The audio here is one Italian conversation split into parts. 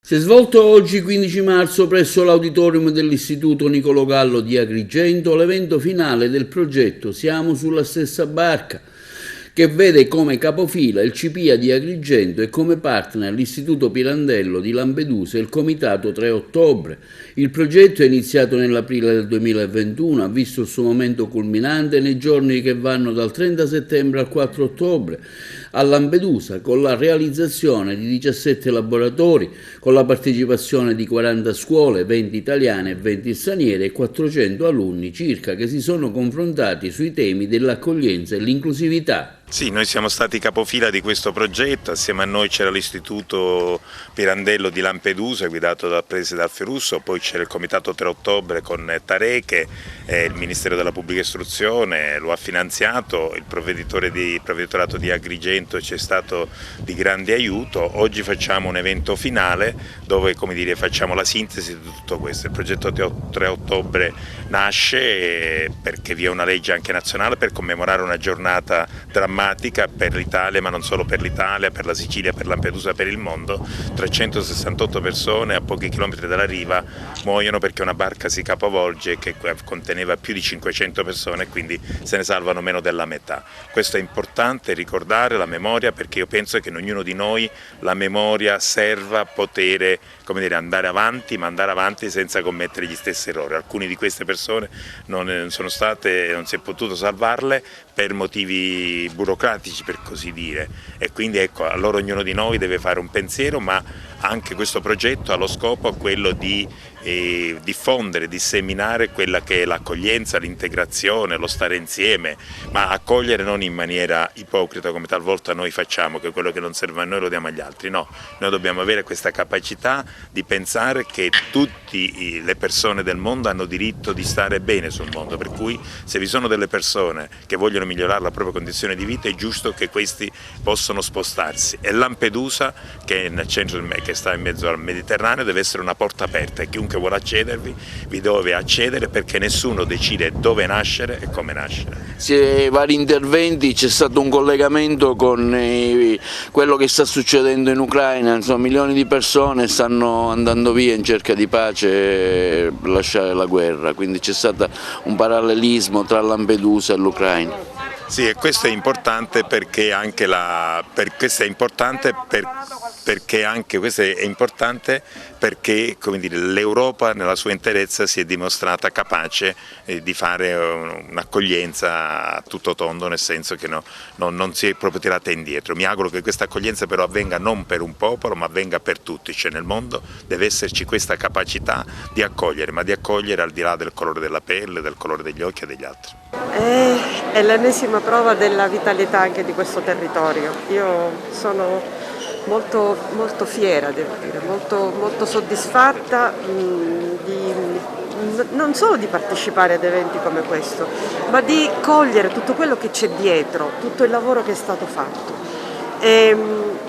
Si è svolto oggi, 15 marzo, presso l'auditorium dell'Istituto Niccolò Gallo di Agrigento l'evento finale del progetto Siamo sulla stessa barca, che vede come capofila il CPIA di Agrigento e come partner l'Istituto Pirandello di Lampedusa e il Comitato 3 Ottobre. Il progetto è iniziato nell'aprile del 2021, ha visto il suo momento culminante nei giorni che vanno dal 30 settembre al 4 ottobre a Lampedusa, con la realizzazione di 17 laboratori, con la partecipazione di 40 scuole, 20 italiane e 20 straniere e 400 alunni circa che si sono confrontati sui temi dell'accoglienza e l'inclusività. Sì, noi siamo stati capofila di questo progetto, assieme a noi c'era l'Istituto Pirandello di Lampedusa guidato dal preside Alferusso, poi c'era il Comitato 3 Ottobre con Tareche, il Ministero della Pubblica Istruzione lo ha finanziato, il provveditorato di Agrigento ci è stato di grande aiuto. Oggi facciamo un evento finale dove, facciamo la sintesi di tutto questo. Il progetto 3 Ottobre nasce perché vi è una legge anche nazionale per commemorare una giornata drammatica per l'Italia, ma non solo per l'Italia, per la Sicilia, per Lampedusa, per il mondo. 368 persone a pochi chilometri dalla riva muoiono perché una barca si capovolge che conteneva più di 500 persone e quindi se ne salvano meno della metà. Questo è importante ricordare la memoria, perché io penso che in ognuno di noi la memoria serva a poter andare avanti, ma andare avanti senza commettere gli stessi errori. Alcune di queste persone non si è potuto salvarle per motivi burocratici, per così dire, e quindi allora ognuno di noi deve fare un pensiero, ma anche questo progetto ha lo scopo quello di diffondere, disseminare quella che è l'accoglienza, l'integrazione, lo stare insieme, ma accogliere non in maniera ipocrita come talvolta noi facciamo, che quello che non serve a noi lo diamo agli altri. No, noi dobbiamo avere questa capacità di pensare che tutte le persone del mondo hanno diritto di stare bene sul mondo, per cui se vi sono delle persone che vogliono migliorare la propria condizione di vita è giusto che questi possano spostarsi, e Lampedusa, che è nel centro che sta in mezzo al Mediterraneo, deve essere una porta aperta e chiunque vuole accedervi vi deve accedere, perché nessuno decide dove nascere e come nascere. Vari interventi, c'è stato un collegamento con quello che sta succedendo in Ucraina, insomma, milioni di persone stanno andando via in cerca di pace per lasciare la guerra, quindi c'è stato un parallelismo tra Lampedusa e l'Ucraina. Sì, e questo è importante perché l'Europa nella sua interezza si è dimostrata capace di fare un'accoglienza a tutto tondo, nel senso che non si è proprio tirata indietro. Mi auguro che questa accoglienza però avvenga non per un popolo, ma avvenga per tutti, cioè nel mondo deve esserci questa capacità di accogliere, ma di accogliere al di là del colore della pelle, del colore degli occhi e degli altri. È l'ennesima prova della vitalità anche di questo territorio. Io sono molto, molto fiera, devo dire, molto soddisfatta non solo di partecipare ad eventi come questo, ma di cogliere tutto quello che c'è dietro, tutto il lavoro che è stato fatto.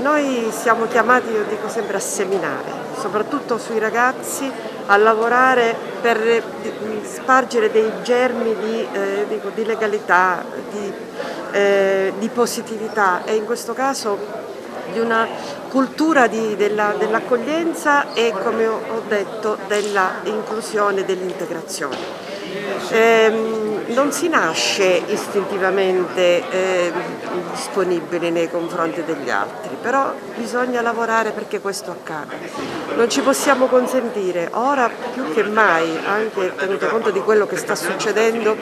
Noi siamo chiamati, io dico sempre, a seminare, soprattutto sui ragazzi, a lavorare per spargere dei germi di legalità, di positività, e in questo caso di una cultura dell'accoglienza e, come ho detto, della inclusione e dell'integrazione. Non si nasce istintivamente disponibili nei confronti degli altri, però bisogna lavorare perché questo accada. Non ci possiamo consentire, ora più che mai, anche tenuto conto di quello che sta succedendo,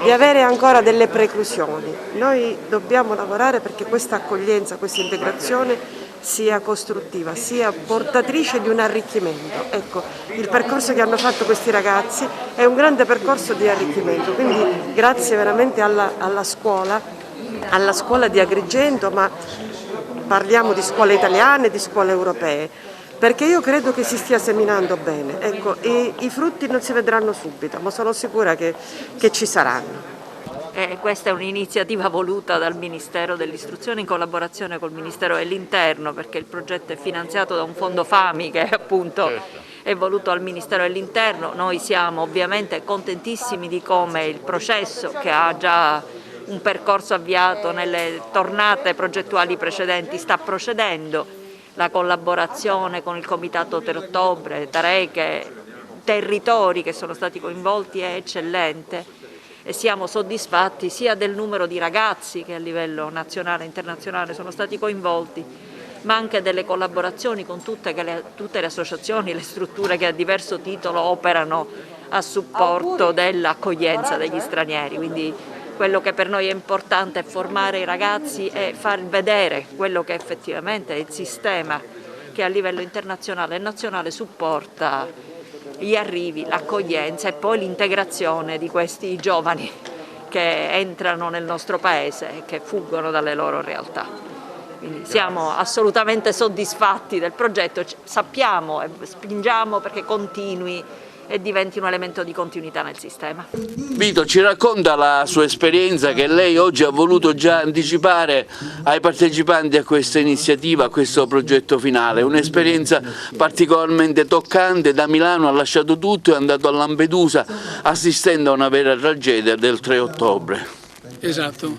di avere ancora delle preclusioni. Noi dobbiamo lavorare perché questa accoglienza, questa integrazione sia costruttiva, sia portatrice di un arricchimento. Ecco, il percorso che hanno fatto questi ragazzi è un grande percorso di arricchimento, quindi grazie veramente alla scuola di Agrigento, ma parliamo di scuole italiane, di scuole europee, perché io credo che si stia seminando bene. Ecco, i frutti non si vedranno subito, ma sono sicura che ci saranno. Questa è un'iniziativa voluta dal Ministero dell'Istruzione in collaborazione col Ministero dell'Interno, perché il progetto è finanziato da un fondo FAMI che appunto è voluto al Ministero dell'Interno. Noi siamo ovviamente contentissimi di come il processo, che ha già un percorso avviato nelle tornate progettuali precedenti, sta procedendo. la collaborazione con il Comitato 3 Ottobre, Tareche, territori che sono stati coinvolti è eccellente e siamo soddisfatti sia del numero di ragazzi che a livello nazionale e internazionale sono stati coinvolti, ma anche delle collaborazioni con tutte le associazioni, le strutture che a diverso titolo operano a supporto dell'accoglienza degli stranieri. Quindi quello che per noi è importante è formare i ragazzi e far vedere quello che effettivamente è il sistema che a livello internazionale e nazionale supporta gli arrivi, l'accoglienza e poi l'integrazione di questi giovani che entrano nel nostro paese e che fuggono dalle loro realtà. Quindi siamo assolutamente soddisfatti del progetto, sappiamo e spingiamo perché continui e diventi un elemento di continuità nel sistema. Vito, ci racconta la sua esperienza che lei oggi ha voluto già anticipare ai partecipanti a questa iniziativa, a questo progetto finale, un'esperienza particolarmente toccante. Da Milano ha lasciato tutto e è andato a Lampedusa assistendo a una vera tragedia del 3 ottobre. Esatto,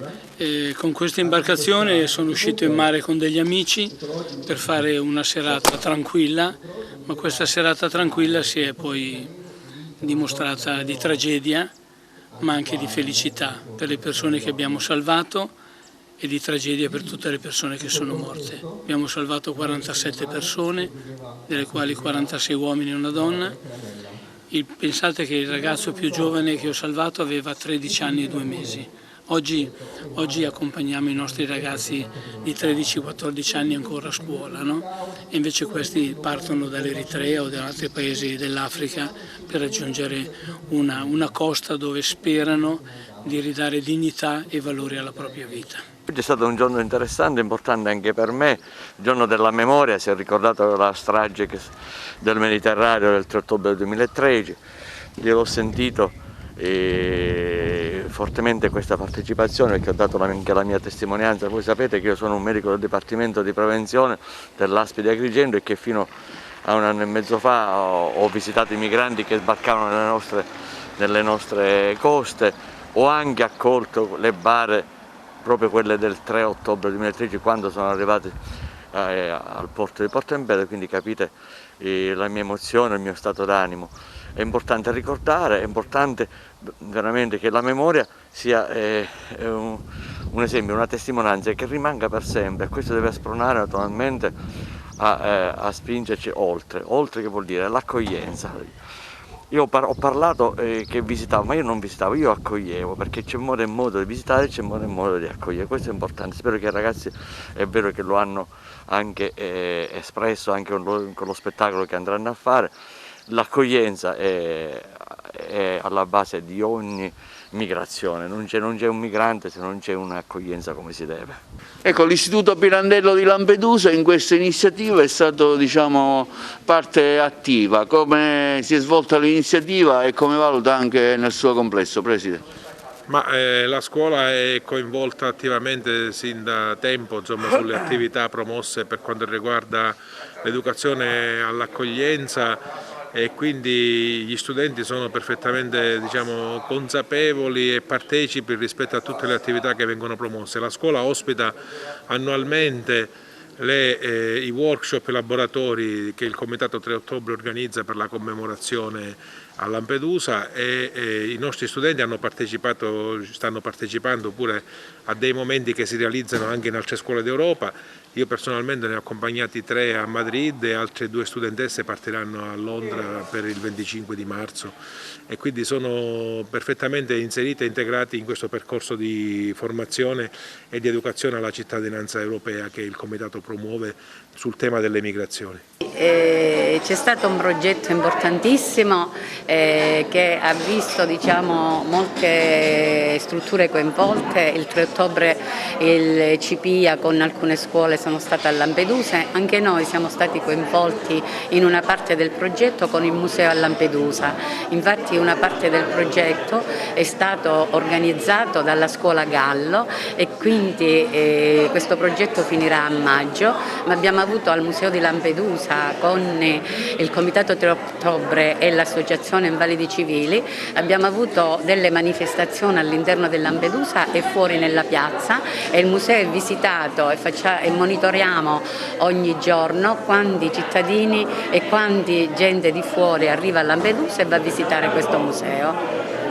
con questa imbarcazione sono uscito in mare con degli amici per fare una serata tranquilla, ma questa serata tranquilla si è poi dimostrata di tragedia, ma anche di felicità per le persone che abbiamo salvato e di tragedia per tutte le persone che sono morte. Abbiamo salvato 47 persone, delle quali 46 uomini e una donna. Pensate che il ragazzo più giovane che ho salvato aveva 13 anni e 2 mesi. Oggi accompagniamo i nostri ragazzi di 13-14 anni ancora a scuola, no? E invece questi partono dall'Eritrea o da altri paesi dell'Africa per raggiungere una costa dove sperano di ridare dignità e valori alla propria vita. Oggi è stato un giorno interessante, importante anche per me, il giorno della memoria. Si è ricordato la strage del Mediterraneo del 3 ottobre 2013, io l'ho sentito fortemente questa partecipazione perché ho dato anche la mia testimonianza. Voi sapete che io sono un medico del Dipartimento di Prevenzione dell'ASP di Agrigento e che fino a 1 anno e mezzo fa ho visitato i migranti che sbarcavano nelle nostre coste, ho anche accolto le bare, proprio quelle del 3 ottobre 2013 quando sono arrivati al porto di Porto Empedocle, quindi capite la mia emozione, il mio stato d'animo. È importante ricordare, è importante veramente che la memoria sia un esempio, una testimonianza che rimanga per sempre. Questo deve spronare naturalmente a spingerci oltre che vuol dire l'accoglienza. Io ho parlato che visitavo, ma io non visitavo, io accoglievo, perché c'è modo e modo di visitare, c'è modo e modo di accogliere. Questo è importante, spero che i ragazzi è vero che lo hanno anche espresso anche con lo spettacolo che andranno a fare. L'accoglienza è alla base di ogni migrazione, non c'è un migrante se non c'è un'accoglienza come si deve. Ecco, l'Istituto Pirandello di Lampedusa in questa iniziativa è stato, diciamo, parte attiva. Come si è svolta l'iniziativa e come valuta anche nel suo complesso, Presidente? La scuola è coinvolta attivamente sin da tempo, insomma, sulle attività promosse per quanto riguarda l'educazione all'accoglienza e quindi gli studenti sono perfettamente, diciamo, consapevoli e partecipi rispetto a tutte le attività che vengono promosse. La scuola ospita annualmente i workshop e laboratori che il Comitato 3 Ottobre organizza per la commemorazione a Lampedusa e i nostri studenti stanno partecipando pure a dei momenti che si realizzano anche in altre scuole d'Europa. Io personalmente ne ho accompagnati 3 a Madrid e altre 2 studentesse partiranno a Londra per il 25 di marzo e quindi sono perfettamente inseriti e integrati in questo percorso di formazione e di educazione alla cittadinanza europea che il Comitato promuove sul tema delle migrazioni. C'è stato un progetto importantissimo che ha visto, diciamo, molte strutture coinvolte. Il 3 ottobre il CPIA con alcune scuole sono state a Lampedusa, anche noi siamo stati coinvolti in una parte del progetto con il museo a Lampedusa. Infatti una parte del progetto è stato organizzato dalla scuola Gallo e quindi questo progetto finirà a maggio, ma abbiamo avuto al Museo di Lampedusa con il Comitato 3 Ottobre e l'Associazione Invalidi Civili, abbiamo avuto delle manifestazioni all'interno di Lampedusa e fuori nella piazza, e il museo è visitato e monitoriamo ogni giorno quanti cittadini e quanti gente di fuori arriva a Lampedusa e va a visitare questo museo.